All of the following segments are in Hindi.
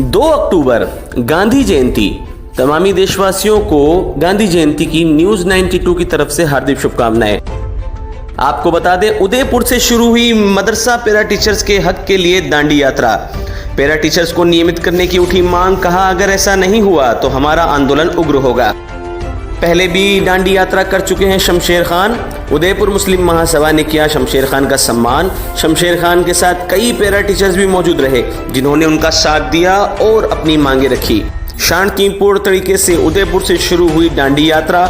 2 अक्टूबर गांधी जयंती। तमामी देशवासियों को गांधी जयंती की न्यूज 92 की तरफ से हार्दिक शुभकामनाएं। आपको बता दें, उदयपुर से शुरू हुई मदरसा पैरा टीचर्स के हक के लिए दांडी यात्रा। पैरा टीचर्स को नियमित करने की उठी मांग, कहा अगर ऐसा नहीं हुआ तो हमारा आंदोलन उग्र होगा। पहले भी दांडी यात्रा कर चुके हैं शमशेर खान। उदयपुर मुस्लिम महासभा ने किया शमशेर खान का सम्मान। शमशेर खान के साथ कई पैरा टीचर्स भी मौजूद रहे, जिन्होंने उनका साथ दिया और अपनी मांगे रखी। शांतिपूर्ण तरीके से उदयपुर से शुरू हुई दांडी यात्रा।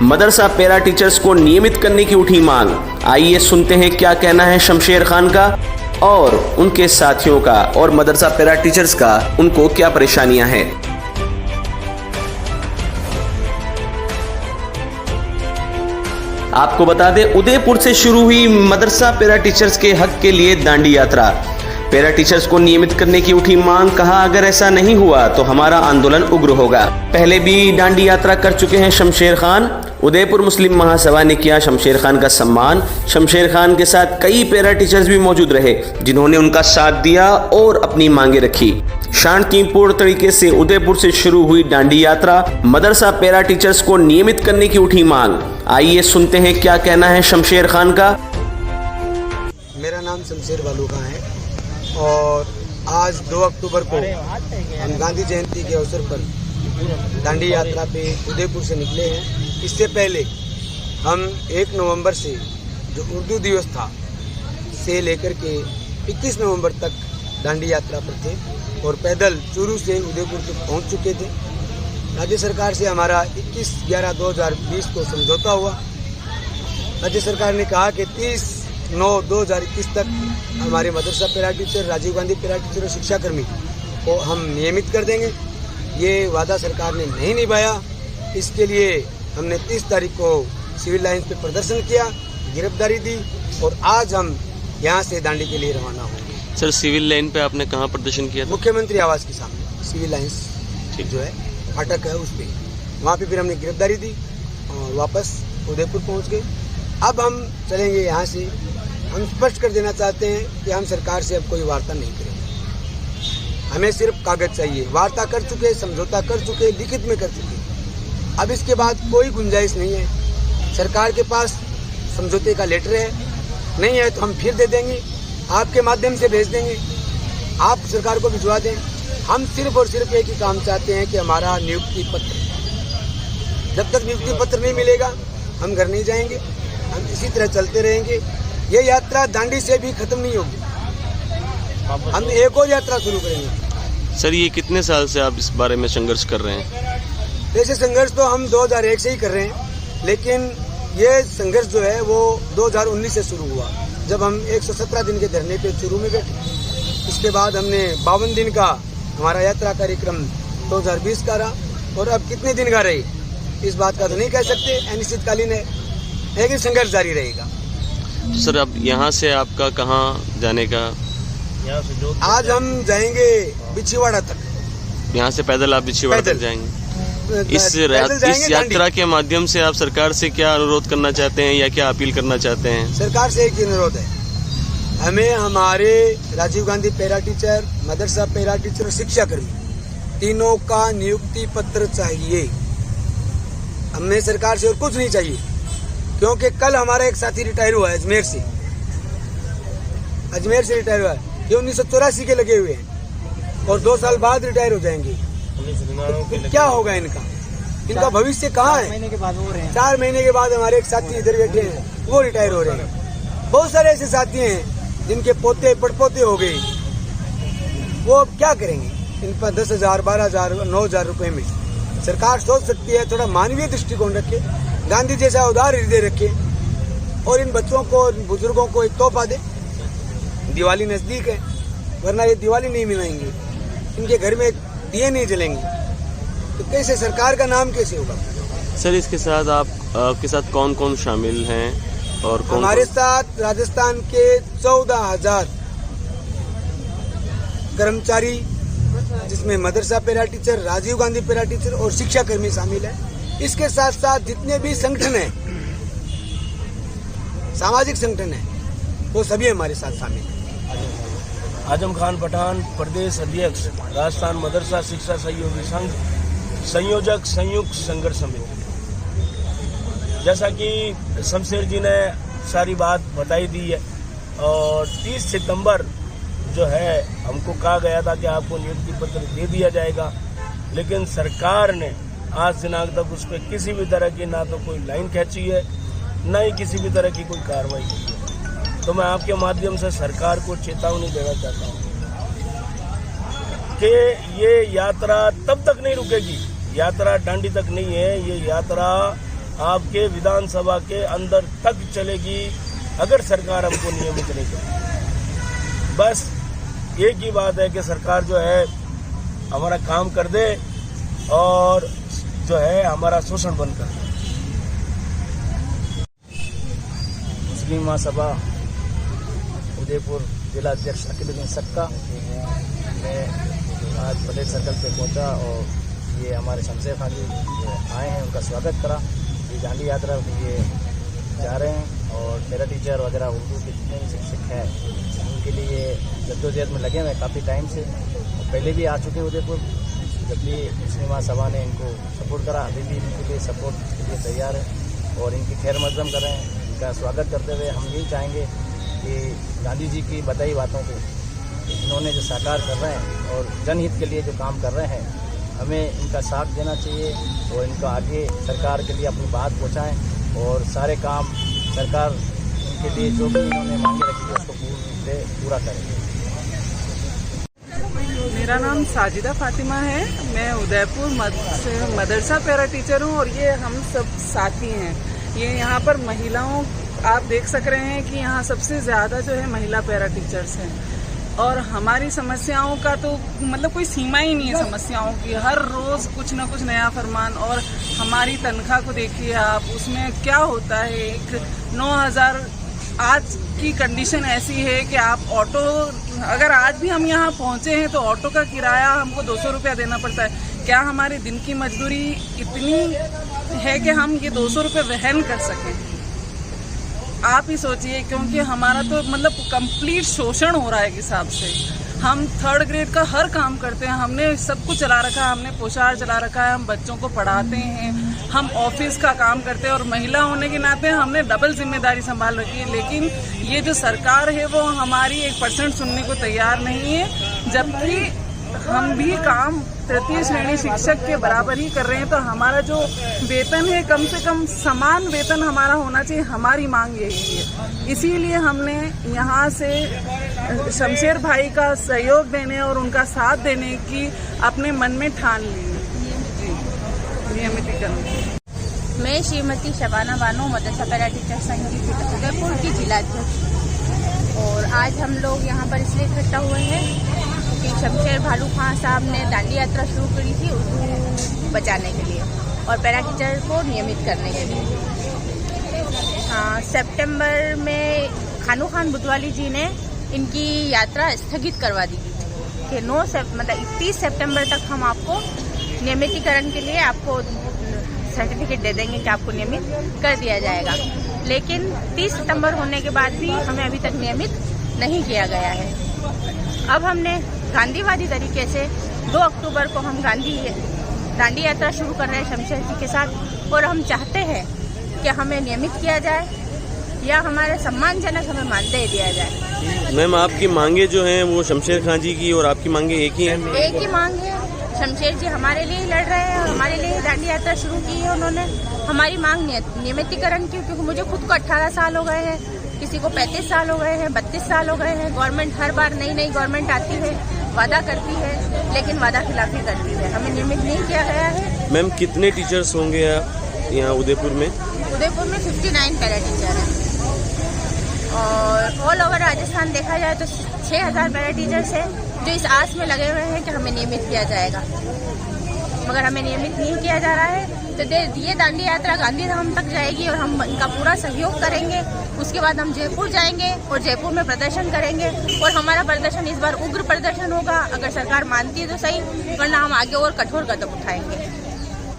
मदरसा पैरा टीचर्स को नियमित करने की उठी मांग। आइए सुनते हैं क्या कहना है शमशेर खान का और उनके साथियों का, और मदरसा पैरा टीचर्स का उनको क्या परेशानियां हैं। आपको बता दें, उदयपुर से शुरू हुई मदरसा पैरा टीचर्स के हक के लिए दांडी यात्रा। पैरा टीचर्स को नियमित करने की उठी मांग, कहा अगर ऐसा नहीं हुआ तो हमारा आंदोलन उग्र होगा। पहले भी दांडी यात्रा कर चुके हैं शमशेर खान। उदयपुर मुस्लिम महासभा ने किया शमशेर खान का सम्मान। शमशेर खान के साथ कई पैरा टीचर्स भी मौजूद रहे, जिन्होंने उनका साथ दिया और अपनी मांगे रखी। शांतिपूर्ण तरीके से उदयपुर से शुरू हुई दांडी यात्रा। मदरसा पैरा टीचर्स को नियमित करने की उठी मांग। आइए सुनते हैं क्या कहना है शमशेर खान का। मेरा नाम शमशेर बालूका है और आज 2 अक्टूबर को हम गांधी जयंती के अवसर पर दांडी यात्रा पे उदयपुर से निकले हैं। इससे पहले हम 1 नवंबर से जो उर्दू दिवस था से लेकर के 21 नवंबर तक दांडी यात्रा पर थे और पैदल चूरू से उदयपुर तक पहुंच चुके थे। राज्य सरकार से हमारा 21/11/2020 को समझौता हुआ। राज्य सरकार ने कहा कि 30/9/2021 तक हमारे मदरसा para teacher, Rajiv Gandhi para teacher और शिक्षाकर्मी को हम नियमित कर देंगे। ये वादा सरकार ने नहीं निभाया। इसके लिए हमने 30 तारीख को सिविल लाइन्स पे प्रदर्शन किया, गिरफ्तारी दी और आज हम यहाँ से दांडी के लिए रवाना होंगे। सर, सिविल लाइन पे आपने कहाँ प्रदर्शन किया था? मुख्यमंत्री आवास के सामने सिविल लाइन्स जो है फाटक है उस पर, वहाँ पे फिर हमने गिरफ्तारी दी और वापस उदयपुर पहुँच गए। अब हम चलेंगे यहाँ से। हम स्पष्ट कर देना चाहते हैं कि हम सरकार से अब कोई वार्ता नहीं करेंगे। हमें सिर्फ कागज चाहिए। वार्ता कर चुके, समझौता कर चुके, लिखित में कर चुके। अब इसके बाद कोई गुंजाइश नहीं है। सरकार के पास समझौते का लेटर है, नहीं है तो हम फिर दे देंगे, आपके माध्यम से भेज देंगे, आप सरकार को भिजवा दें। हम सिर्फ और सिर्फ एक ही काम चाहते हैं कि हमारा नियुक्ति पत्र, जब तक नियुक्ति पत्र नहीं मिलेगा हम घर नहीं जाएंगे। हम इसी तरह चलते रहेंगे। ये यात्रा दांडी से भी खत्म नहीं होगी। हम एक और यात्रा शुरू करेंगे। सर, ये कितने साल से आप इस बारे में संघर्ष कर रहे हैं? वैसे संघर्ष तो हम 2001 से ही कर रहे हैं, लेकिन ये संघर्ष जो है वो 2019 से शुरू हुआ, जब हम 117 दिन के धरने पे चूरू में बैठे। इसके बाद हमने 52 दिन का हमारा यात्रा कार्यक्रम 2020 का रहा, और अब कितने दिन का रहे इस बात का तो नहीं कह सकते, अनिश्चितकालीन है, लेकिन संघर्ष जारी रहेगा। तो सर, अब यहाँ से आपका कहाँ जाने का? आज हम जाएंगे बिछीवाड़ा तक। यहाँ से पैदल आप बिछीवाड़ा तक जाएंगे? इस यात्रा के माध्यम से आप सरकार से क्या अनुरोध करना चाहते हैं या क्या अपील करना चाहते हैं? सरकार से एक ही अनुरोध है, हमें हमारे राजीव गांधी पैरा टीचर, मदरसा पैरा टीचर और शिक्षाकर्मी तीनों का नियुक्ति पत्र चाहिए। हमें सरकार से और कुछ नहीं चाहिए, क्योंकि कल हमारा एक साथी रिटायर हुआ है अजमेर से रिटायर हुआ है। ये 1984 के लगे हुए हैं और 2 साल बाद रिटायर हो जाएंगे। तो क्या होगा इनका भविष्य कहाँ है? 4 महीने के बाद हमारे एक साथी इधर बैठे हैं, वो रिटायर हो रहे हैं। बहुत सारे ऐसे साथी हैं जिनके पोते पड़पोते हो गए, वो क्या करेंगे? इन पर 10,000, 12,000, 9,000 रुपए में सरकार सोच सकती है। थोड़ा मानवीय दृष्टिकोण रखे, गांधी जैसा उदार हृदय रखे और इन बच्चों को, बुजुर्गों को एक तोहफा दे। दिवाली नजदीक है, वरना ये दिवाली नहीं मनाएंगे, इनके घर में दिए नहीं जलेंगे, तो कैसे सरकार का नाम कैसे होगा? सर, इसके साथ आपके साथ कौन कौन शामिल हैं और कौन? हमारे साथ राजस्थान के 14,000 कर्मचारी, जिसमें मदरसा para teacher, Rajiv Gandhi para teacher और शिक्षाकर्मी शामिल है। इसके साथ साथ जितने भी संगठन हैं, सामाजिक संगठन है, वो सभी हमारे साथ शामिल हैं। आजम खान पठान, प्रदेश अध्यक्ष राजस्थान मदरसा शिक्षा सहयोगी संघ, संयोजक संयुक्त संघर्ष समिति। जैसा कि शमशेर जी ने सारी बात बताई दी है और 30 सितंबर जो है हमको कहा गया था कि आपको नियुक्ति पत्र दे दिया जाएगा, लेकिन सरकार ने आज दिनांक तक उस पर किसी भी तरह की ना तो कोई लाइन खींची है, न ही किसी भी तरह की कोई कार्रवाई की है। तो मैं आपके माध्यम से सरकार को चेतावनी देना चाहता हूँ कि ये यात्रा तब तक नहीं रुकेगी, यात्रा दांडी तक नहीं है, ये यात्रा आपके विधानसभा के अंदर तक चलेगी अगर सरकार हमको नियमित नहीं करे। बस एक ही बात है कि सरकार जो है हमारा काम कर दे और जो है हमारा शोषण बंद कर दे। मुस्लिम महासभा उदयपुर जिला अध्यक्ष अकीलुद्दीन सक्का, मैं आज पटेल सर्कल पे पहुंचा और ये हमारे शमशेर खान जी आए हैं, उनका स्वागत करा। ये दांडी यात्रा ये जा रहे हैं और मेरा टीचर वगैरह उर्दू के जितने भी शिक्षक हैं उनके लिए जद्दोजहद में लगे हुए काफ़ी टाइम से, और पहले भी आ चुके उदयपुर, जब भी मुस्लिम महासभा ने इनको सपोर्ट करा, अभी भी इनके लिए सपोर्ट के लिए तैयार है और इनकी खैर मकदम कर रहे हैं। इनका स्वागत करते हुए हम यही चाहेंगे कि गांधी जी की बताई बातों को इन्होंने जो साकार कर रहे हैं और जनहित के लिए जो काम कर रहे हैं, हमें इनका साथ देना चाहिए और इनका आगे सरकार के लिए अपनी बात पहुंचाएं और सारे काम सरकार इनके लिए जो भी इन्होंने मांगे रखी है उसको पूरा करेंगे। मेरा नाम साजिदा फातिमा है, मैं उदयपुर मदरसा पैरा टीचर हूँ और ये हम सब साथी हैं। ये यहाँ पर महिलाओं, आप देख सक रहे हैं कि यहाँ सबसे ज़्यादा जो है महिला पैरा टीचर्स हैं और हमारी समस्याओं का तो मतलब कोई सीमा ही नहीं है समस्याओं की। हर रोज़ कुछ ना कुछ नया फरमान, और हमारी तनख्वाह को देखिए आप, उसमें क्या होता है, एक 9,000 आज की कंडीशन ऐसी है कि आप ऑटो, अगर आज भी हम यहाँ पहुँचे हैं तो ऑटो का किराया हमको 200 रुपया देना पड़ता है। क्या हमारी दिन की मजदूरी इतनी है कि हम ये 200 रुपये वहन कर सकें? आप ही सोचिए, क्योंकि हमारा तो मतलब कंप्लीट शोषण हो रहा है हिसाब से। हम 3rd ग्रेड का हर काम करते हैं, हमने सब कुछ चला रखा है, हमने पोशाक चला रखा है, हम बच्चों को पढ़ाते हैं, हम ऑफिस का काम करते हैं और महिला होने के नाते हमने डबल जिम्मेदारी संभाल रखी है। लेकिन ये जो सरकार है वो हमारी 1% सुनने को तैयार नहीं है, जबकि हम भी काम तृतीय श्रेणी शिक्षक के बराबर ही कर रहे हैं। तो हमारा जो वेतन है कम से कम समान वेतन हमारा होना चाहिए, हमारी मांग यही है। इसीलिए हमने यहाँ से शमशेर भाई का सहयोग देने और उनका साथ देने की अपने मन में ठान ली जी, नियमितीकरण। मैं श्रीमती शबाना बानो, मदरसा पैरा टीचर संघ की उदयपुर की जिला अध्यक्ष, और आज हम लोग यहाँ पर इसलिए इकट्ठा हुए हैं कि शमशेर भालू खान साहब ने दांडी यात्रा शुरू करी थी उर्दू बचाने के लिए और पैरा टीचर को नियमित करने के लिए। सितंबर में खानू खान बुधवाली जी ने इनकी यात्रा स्थगित करवा दी थी कि 30 सितंबर तक हम आपको नियमितीकरण के लिए आपको सर्टिफिकेट दे देंगे कि आपको नियमित कर दिया जाएगा। लेकिन 30 सितंबर होने के बाद भी हमें अभी तक नियमित नहीं किया गया है। अब हमने गांधीवादी तरीके से 2 अक्टूबर को हम दांडी यात्रा शुरू कर रहे हैं शमशेर जी के साथ, और हम चाहते हैं कि हमें नियमित किया जाए या हमारे सम्मानजनक हमें मानदेय दिया जाए। मैम, आपकी मांगे जो हैं वो शमशेर खान जी की और आपकी मांगे एक ही हैं? एक ही मांग है। शमशेर जी हमारे लिए लड़ रहे हैं और हमारे लिए दांडी यात्रा शुरू की है उन्होंने। हमारी मांग नियमितीकरण की, क्योंकि मुझे खुद को 18 साल हो गए हैं, किसी को 35 साल हो गए हैं, 32 साल हो गए हैं। गवर्नमेंट हर बार नई गवर्नमेंट आती है, वादा करती है, लेकिन वादा खिलाफी करती है। हमें नियमित नहीं किया गया है। मैम, कितने टीचर्स होंगे यहाँ उदयपुर में? उदयपुर में 59 पैरा टीचर हैं और ऑल ओवर राजस्थान देखा जाए तो 6,000 पैरा टीचर्स हैं जो इस आस में लगे हुए हैं कि हमें नियमित किया जाएगा, मगर हमें नियमित नहीं किया जा रहा है। तो ये दांडी यात्रा गांधी धाम तक जाएगी और हम इनका पूरा सहयोग करेंगे। उसके बाद हम जयपुर जाएंगे और जयपुर में प्रदर्शन करेंगे, और हमारा प्रदर्शन इस बार उग्र प्रदर्शन होगा। अगर सरकार मानती है तो सही, वरना हम आगे और कठोर कदम उठाएंगे।